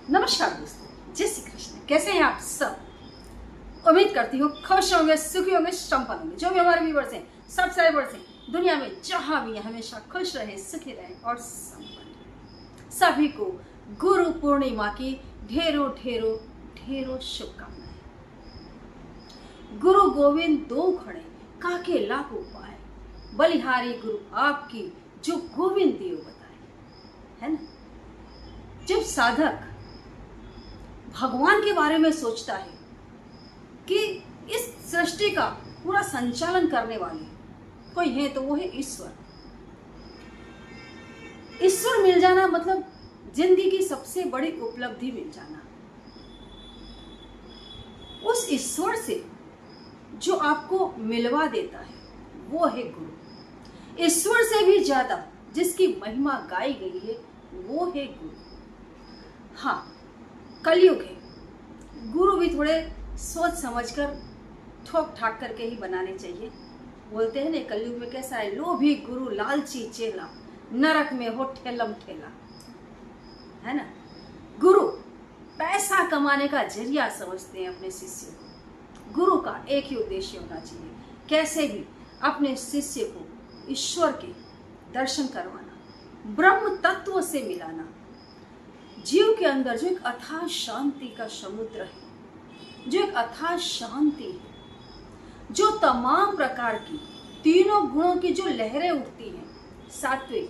नमस्कार दोस्तों, जय श्री कृष्ण। कैसे हैं आप सब? उम्मीद करती हूँ खुश होंगे, सुखी होंगे, संपन्न होंगे। जो भी हमारे व्यूवर्स हैं, सब्सक्राइबर्स हैं, दुनिया में जहाँ भी हैं, हमेशा खुश रहे, सुखी रहे और संपन्न रहे। सभी को गुरु पूर्णिमा की ढेरों ढेरों ढेरों शुभकामनाएं। गुरु गोविंद दो खड़े, काके लाखों पाए, बलिहारी गुरु आपकी, जो गोविंद देव बताए, है ना। जब साधक भगवान के बारे में सोचता है कि इस सृष्टि का पूरा संचालन करने वाले कोई है तो वो है ईश्वर। ईश्वर मिल जाना मतलब जिंदगी की सबसे बड़ी उपलब्धि मिल जाना। उस ईश्वर से जो आपको मिलवा देता है वो है गुरु। ईश्वर से भी ज्यादा जिसकी महिमा गाई गई है वो है गुरु। हाँ, कलयुग है, गुरु भी थोड़े सोच समझकर ठोक ठाक करके ही बनाने चाहिए। बोलते हैं ना, कलयुग में कैसा है, लोभी गुरु लालची चेला, नरक में हो ठेलम ठेला, है ना। गुरु पैसा कमाने का जरिया समझते हैं अपने शिष्य को। गुरु का एक ही उद्देश्य होना चाहिए, कैसे भी अपने शिष्य को ईश्वर के दर्शन करवाना, ब्रह्म तत्व से मिलाना। जीव के अंदर जो एक अथाह शांति का समुद्र है, जो एक अथाह शांति है, जो तमाम प्रकार की तीनों गुणों की जो लहरें उठती हैं, सात्विक,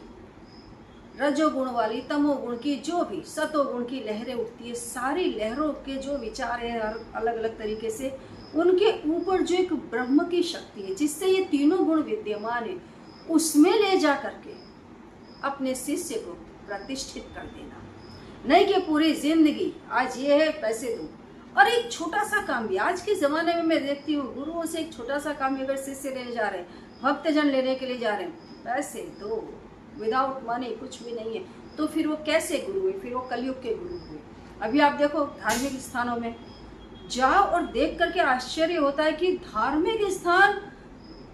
रजोगुण वाली, तमोगुण की, जो भी सतोगुण की लहरें उठती है, सारी लहरों के जो विचार हैं अलग अलग तरीके से, उनके ऊपर जो एक ब्रह्म की शक्ति है जिससे ये तीनों गुण विद्यमान है, उसमें ले जा करके अपने शिष्य को प्रतिष्ठित कर देना। नहीं कि पूरी जिंदगी आज ये है पैसे दो। और एक छोटा सा काम भी आज के ज़माने में मैं देखती हूँ, गुरुओं से एक छोटा सा काम भी अगर शिष्य लेने जा रहे हैं, भक्तजन लेने के लिए जा रहे हैं, पैसे दो, विदाउट मनी कुछ भी नहीं है, तो फिर वो कैसे गुरु हुए? फिर वो कलयुग के गुरु हुए। अभी आप देखो, धार्मिक स्थानों में जाओ और देख करके आश्चर्य होता है कि धार्मिक स्थान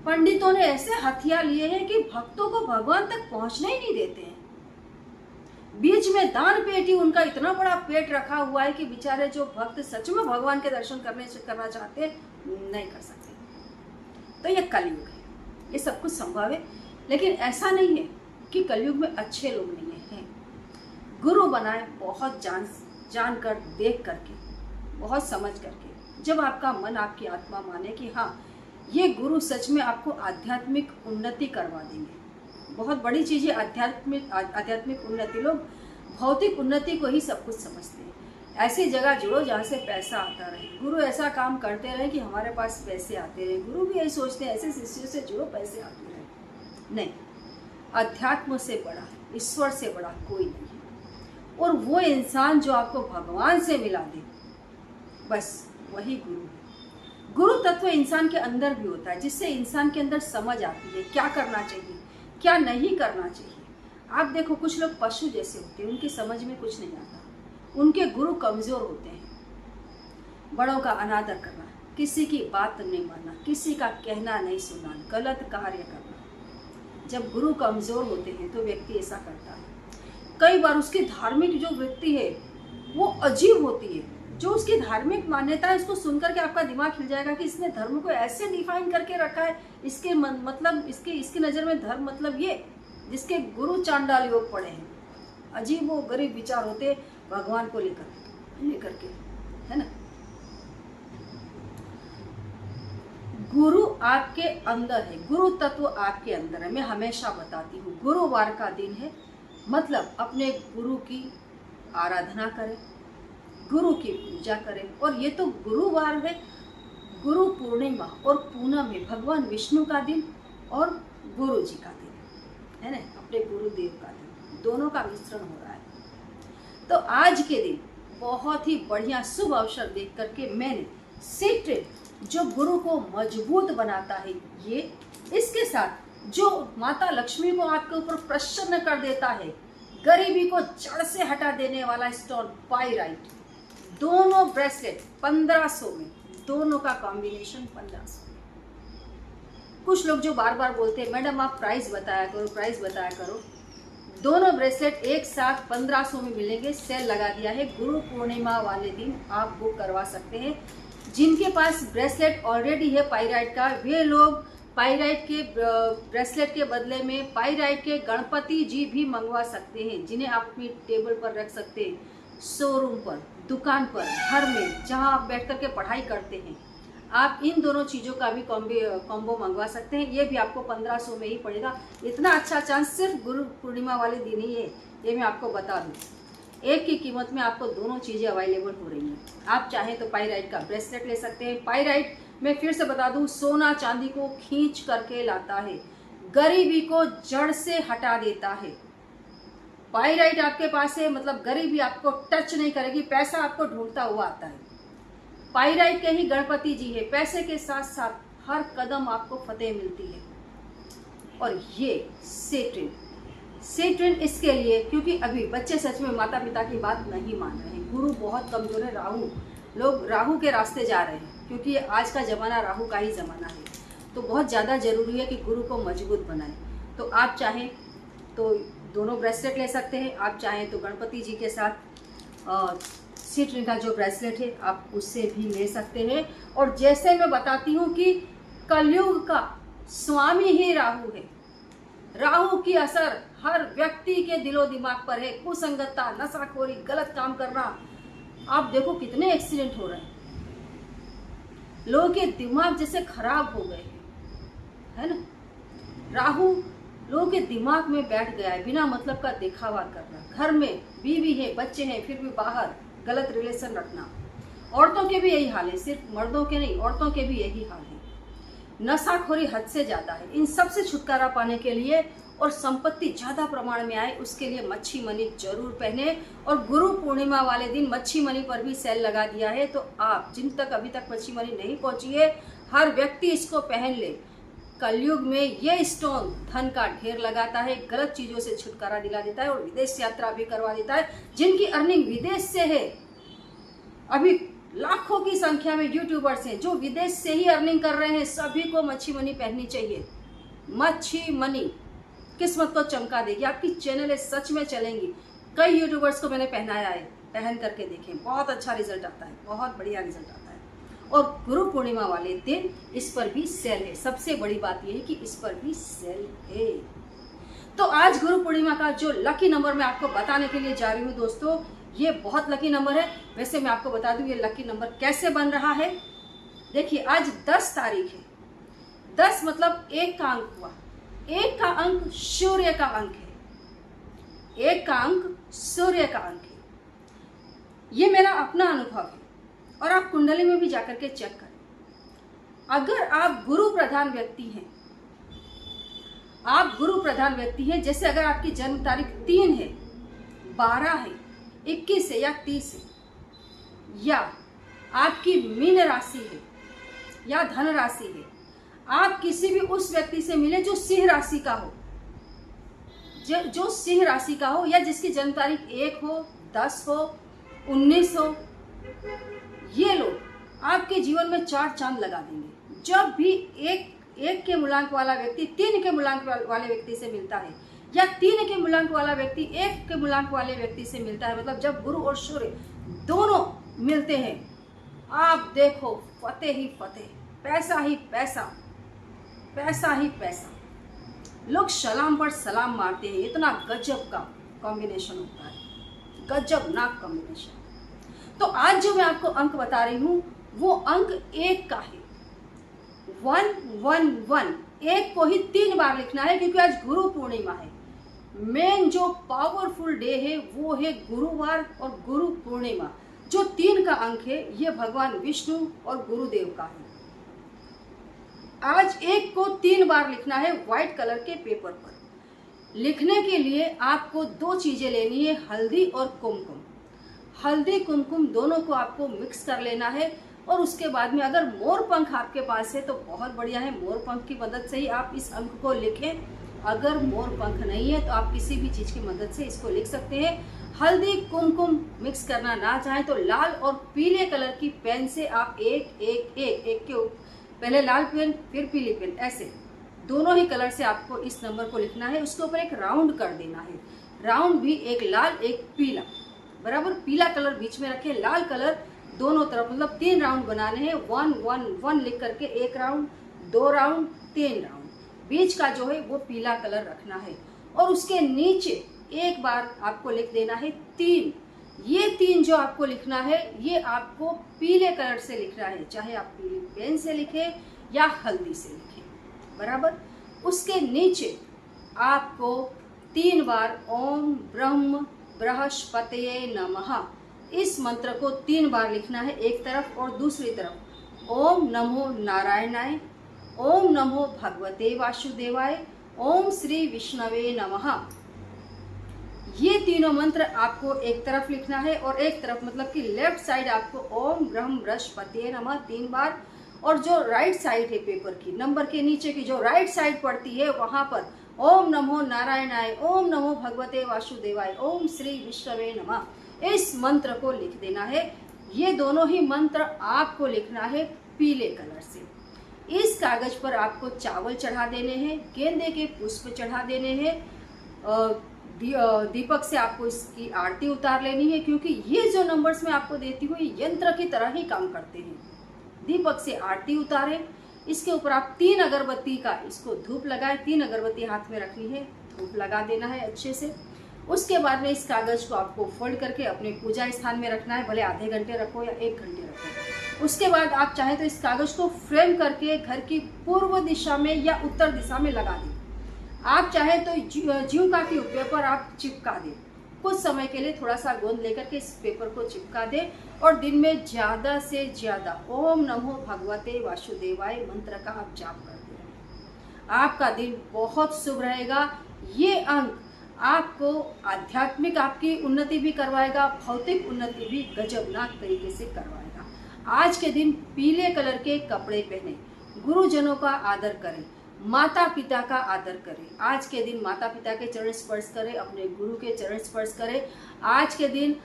पंडितों ने ऐसे हथियार लिए हैं कि भक्तों को भगवान तक पहुँचने ही नहीं देते हैं। बीच में दान पेटी उनका इतना बड़ा पेट रखा हुआ है कि बेचारे जो भक्त सच में भगवान के दर्शन करना चाहते नहीं कर सकते। तो ये कलयुग है, ये सब कुछ संभव है, लेकिन ऐसा नहीं है कि कलयुग में अच्छे लोग नहीं हैं। गुरु बनाए बहुत जान कर, देख करके, बहुत समझ करके। जब आपका मन, आपकी आत्मा माने कि हाँ ये गुरु सच में आपको आध्यात्मिक उन्नति करवा देंगे। बहुत बड़ी चीज़ है आध्यात्मिक उन्नति। लोग भौतिक उन्नति को ही सब कुछ समझते हैं। ऐसी जगह जुड़ो जहाँ से पैसा आता रहे। गुरु ऐसा काम करते रहे कि हमारे पास पैसे आते रहे। गुरु भी यही सोचते हैं, ऐसे शिष्यों से जुड़ो, पैसे आते रहे। नहीं, अध्यात्म से बड़ा, ईश्वर से बड़ा कोई नहीं है। और वो इंसान जो आपको भगवान से मिला दे, बस वही गुरु है। गुरु तत्व इंसान के अंदर भी होता है, जिससे इंसान के अंदर समझ आती है क्या करना चाहिए, क्या नहीं करना चाहिए। आप देखो, कुछ लोग पशु जैसे होते हैं, उनकी समझ में कुछ नहीं आता। उनके गुरु कमज़ोर होते हैं। बड़ों का अनादर करना, किसी की बात नहीं मानना, किसी का कहना नहीं सुनना, गलत कार्य करना। जब गुरु कमज़ोर होते हैं तो व्यक्ति ऐसा करता है। कई बार उसकी धार्मिक जो वृत्ति है वो अजीब होती है। जो उसकी धार्मिक मान्यता है, उसको सुनकर के आपका दिमाग हिल जाएगा कि इसने धर्म को ऐसे डिफाइन करके रखा है। इसके मतलब इसकी नज़र में धर्म मतलब ये, जिसके गुरु चांडाल योग पड़े हैं। अजीब वो गरीब विचार होते भगवान को लेकर के, है ना। गुरु आपके अंदर है, गुरु तत्व आपके अंदर है। मैं हमेशा बताती हूँ, गुरुवार का दिन है, मतलब अपने गुरु की आराधना करें, गुरु की पूजा करें। और ये तो गुरुवार है, गुरु पूर्णिमा और पूनम है, भगवान विष्णु का दिन और गुरु जी का दिन, है ना, अपने गुरुदेव का दिन, दोनों का मिश्रण हो रहा है। तो आज के दिन बहुत ही बढ़िया शुभ अवसर देख करके मैंने सीक्रेट जो गुरु को मजबूत बनाता है, ये इसके साथ जो माता लक्ष्मी को आपके ऊपर प्रसन्न कर देता है, गरीबी को जड़ से हटा देने वाला स्टोन पाइराइट, दोनों ब्रेसलेट 1500 में, दोनों का कॉम्बिनेशन 1500 में। कुछ लोग जो बार बार बोलते हैं, मैडम आप प्राइस बताया करो, प्राइस बताया करो, दोनों ब्रेसलेट एक साथ 1500 में मिलेंगे। सेल लगा दिया है, गुरु पूर्णिमा वाले दिन आप बुक करवा सकते हैं। जिनके पास ब्रेसलेट ऑलरेडी है पाइराइट का, वे लोग पाइराइट के ब्रेसलेट के बदले में पाइराइट के गणपति जी भी मंगवा सकते हैं, जिन्हें आप अपनी टेबल पर रख सकते हैं, शोरूम पर, दुकान पर, घर में, जहां आप बैठ कर के पढ़ाई करते हैं। आप इन दोनों चीज़ों का भी कॉम्बो मंगवा सकते हैं। ये भी आपको 1500 में ही पड़ेगा। इतना अच्छा चांस सिर्फ गुरु पूर्णिमा वाले दिन ही है, ये मैं आपको बता दूँ। एक की कीमत में आपको दोनों चीज़ें अवेलेबल हो रही हैं। आप चाहें तो पाइराइट का ब्रेसलेट ले सकते हैं। पाइराइट मैं फिर से बता दूं, सोना चांदी को खींच करके लाता है, गरीबी को जड़ से हटा देता है। पाइराइट आपके पास है मतलब गरीबी आपको टच नहीं करेगी, पैसा आपको ढूंढता हुआ आता है। पाइराइट के ही गणपति जी है, पैसे के साथ साथ हर कदम आपको फतेह मिलती है। और ये सेट्रिन इसके लिए क्योंकि अभी बच्चे सच में माता पिता की बात नहीं मान रहे हैं। गुरु बहुत कमजोर है, लोग राहु के रास्ते जा रहे हैं, क्योंकि आज का ज़माना राहु का ही ज़माना है। तो बहुत ज़्यादा ज़रूरी है कि गुरु को मजबूत बनाएं। तो आप चाहें तो दोनों ब्रेसलेट ले सकते हैं, आप चाहें तो गणपति जी के साथ सेट्रिन का जो ब्रेसलेट है आप उससे भी ले सकते हैं। और जैसे मैं बताती हूँ कि कलयुग का स्वामी ही राहु है। राहु की असर हर व्यक्ति के दिलो दिमाग पर है। कुसंगतता, नशाखोरी, गलत काम करना, आप देखो कितने एक्सीडेंट हो रहे हैं। लोगों के दिमाग जैसे खराब हो गए हैं, है ना। राहु लोगों के दिमाग में बैठ गया है, बिना मतलब का दिखावा करना, घर में बीवी है, बच्चे हैं, फिर भी बाहर गलत रिलेशन रखना। औरतों के भी यही हाल है, सिर्फ मर्दों के नहीं, औरतों के भी यही हाल है। नशाखोरी हद से ज़्यादा है। इन सब से छुटकारा पाने के लिए और संपत्ति ज़्यादा प्रमाण में आए, उसके लिए मच्छी मणि जरूर पहने। और गुरु पूर्णिमा वाले दिन मच्छी मणि पर भी सेल लगा दिया है, तो आप जिन तक अभी तक मच्छी मणि नहीं पहुंची है, हर व्यक्ति इसको पहन ले। कलयुग में ये स्टोन धन का ढेर लगाता है, गलत चीज़ों से छुटकारा दिला देता है और विदेश यात्रा भी करवा देता है। जिनकी अर्निंग विदेश से है, अभी लाखों की संख्या में यूट्यूबर्स हैं जो विदेश से ही अर्निंग कर रहे हैं, सभी को मच्छी मणि पहननी चाहिए। मच्छी मणि किस्मत को चमका देगी, आपकी चैनल सच में चलेंगी। कई यूट्यूबर्स को मैंने पहनाया है, पहन करके देखें, बहुत अच्छा रिजल्ट आता है, बहुत बढ़िया रिजल्ट आता है। और गुरु पूर्णिमा वाले दिन इस पर भी सेल है। सबसे बड़ी बात यह है कि इस पर भी सेल है। तो आज गुरु पूर्णिमा का जो लकी नंबर मैं आपको बताने के लिए जा रही हूँ दोस्तों, ये बहुत लकी नंबर है। वैसे मैं आपको बता दूं ये लकी नंबर कैसे बन रहा है। देखिए आज 10 तारीख है, 10 मतलब 1 का अंक हुआ। 1 का अंक सूर्य का अंक है, 1 का अंक सूर्य का अंक है। ये मेरा अपना अनुभव है और आप कुंडली में भी जाकर के चेक करें। अगर आप गुरु प्रधान व्यक्ति हैं, आप गुरु प्रधान व्यक्ति हैं, जैसे अगर आपकी जन्म तारीख 3 है, 12 है, 21 है या 30 है, या आपकी मीन राशि है या धन राशि है, आप किसी भी उस व्यक्ति से मिले जो सिंह राशि का हो, जो सिंह राशि का हो, या जिसकी जन्म तारीख 1 हो, 10 हो, 19 हो, ये लोग आपके जीवन में 4 चांद लगा देंगे। जब भी एक के मूलांक वाला व्यक्ति 3 के मूलांक वाले व्यक्ति से मिलता है, या 3 के मूलांक वाला व्यक्ति 1 के मूलांक वाले व्यक्ति से मिलता है, मतलब जब गुरु और सूर्य दोनों मिलते हैं, आप देखो फतेह ही फतेह, पैसा ही पैसा, पैसा ही पैसा। लोग सलाम पर सलाम मारते हैं। इतना गजब का कॉम्बिनेशन होता है, गजब नाक कॉम्बिनेशन। तो आज जो मैं आपको अंक बता रही हूँ वो अंक 1 का है, 111। 1 को ही 3 बार लिखना है क्योंकि आज गुरु पूर्णिमा है। मेन जो पावरफुल डे है वो है गुरुवार और गुरु पूर्णिमा। जो 3 का अंक है ये भगवान विष्णु और गुरुदेव का है। आज 1 को 3 बार लिखना है व्हाइट कलर के पेपर पर। लिखने के लिए आपको 2 चीजें लेनी है, हल्दी और कुमकुम। हल्दी कुमकुम दोनों को आपको मिक्स कर लेना है और उसके बाद में अगर मोर पंख आपके पास है तो बहुत बढ़िया है, मोर पंख की मदद से ही आप इस अंक को लिखें। अगर मोर पंख नहीं है तो आप किसी भी चीज की मदद से इसको लिख सकते हैं। हल्दी कुमकुम मिक्स करना ना चाहें तो लाल और पीले कलर की पेन से आप एक के पहले लाल पेन फिर पीली पेन, ऐसे दोनों ही कलर से आपको इस नंबर को लिखना है। उसके ऊपर एक राउंड कर देना है। राउंड भी, एक लाल एक पीला, बराबर पीला कलर बीच में रखे, लाल कलर दोनों तरफ, मतलब 3 राउंड बनाने हैं। 1 1 1 लिख करके 1 राउंड, 2 राउंड, 3 राउंड, बीच का जो है वो पीला कलर रखना है। और उसके नीचे एक बार आपको लिख देना है 3। ये 3 जो आपको लिखना है ये आपको पीले कलर से लिखना है, चाहे आप पीली पेन से लिखें या हल्दी से लिखें, बराबर। उसके नीचे आपको 3 बार ओम ब्रह्म बृहस्पतये नमः इस मंत्र को 3 बार लिखना है, एक तरफ और दूसरी तरफ। ओम नमो नारायणाय, ओम नमो भगवते वासुदेवाय, ओम श्री विष्णवे नमः। ये तीनों मंत्र आपको एक तरफ लिखना है और एक तरफ मतलब कि लेफ्ट साइड आपको ओम ब्रह्म बृहस्पतये नमः 3 बार, और जो राइट साइड है पेपर की, नंबर के नीचे की जो राइट साइड पड़ती है वहां पर ओम नमो नारायणाय, ओम नमो भगवते वासुदेवाय, ओम श्री विष्णवे नमः इस मंत्र को लिख देना है। ये दोनों ही मंत्र आपको लिखना है पीले कलर से। इस कागज पर आपको चावल चढ़ा देने हैं, गेंदे के पुष्प चढ़ा देने हैं, दीपक से आपको इसकी आरती उतार लेनी है, क्योंकि ये जो नंबर्स मैं आपको देती हूँ ये यंत्र की तरह ही काम करते हैं। दीपक से आरती उतारें, इसके ऊपर आप 3 अगरबत्ती का इसको धूप लगाएं, 3 अगरबत्ती हाथ में रखनी है, धूप लगा देना है अच्छे से। उसके बाद में इस कागज को आपको फोल्ड करके अपने पूजा स्थान में रखना है, भले आधे घंटे रखो या 1 घंटे रखो। उसके बाद आप चाहे तो इस कागज को फ्रेम करके घर की पूर्व दिशा में या उत्तर दिशा में लगा दें। आप चाहे तो जीव का के पेपर आप चिपका दें, कुछ समय के लिए थोड़ा सा गोंद लेकर के इस पेपर को चिपका दें और दिन में ज़्यादा से ज़्यादा ओम नमो भगवते वासुदेवाय मंत्र का आप जाप कर दें। आपका दिन बहुत शुभ रहेगा। ये अंक आपको आध्यात्मिक आपकी उन्नति भी करवाएगा, भौतिक उन्नति भी गजबनाक तरीके से करवाएगा। आज के दिन पीले कलर के कपड़े पहने, गुरुजनों का आदर करें, माता पिता का आदर करें। आज के दिन माता पिता के चरण स्पर्श करें, अपने गुरु के चरण स्पर्श करें। आज के दिन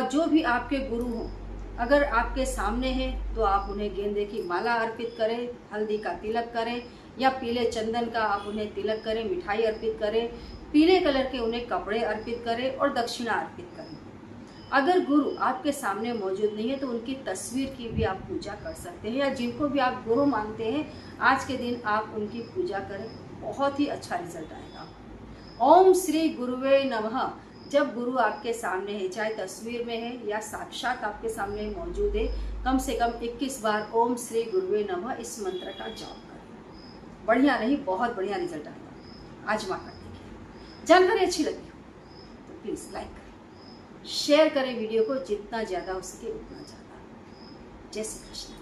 जो भी आपके गुरु हों अगर आपके सामने हैं तो आप उन्हें गेंदे की माला अर्पित करें, हल्दी का तिलक करें या पीले चंदन का आप उन्हें तिलक करें, मिठाई अर्पित करें, पीले कलर के उन्हें कपड़े अर्पित करें और दक्षिणा अर्पित करें। अगर गुरु आपके सामने मौजूद नहीं है तो उनकी तस्वीर की भी आप पूजा कर सकते हैं, या जिनको भी आप गुरु मानते हैं आज के दिन आप उनकी पूजा करें, बहुत ही अच्छा रिजल्ट आएगा। ओम श्री गुरुवे नमः जब गुरु आपके सामने है, चाहे तस्वीर में है या साक्षात आपके सामने मौजूद है, कम से कम 21 बार ओम श्री गुरुवे नमः इस मंत्र का जाप करें। बढ़िया नहीं, बहुत बढ़िया रिजल्ट आएगा। आजमा कर देखिए। जानकारी अच्छी लगी हो तो प्लीज़ लाइक करें, शेयर करें वीडियो को, जितना ज़्यादा हो सके उतना ज़्यादा। जय श्री कृष्ण।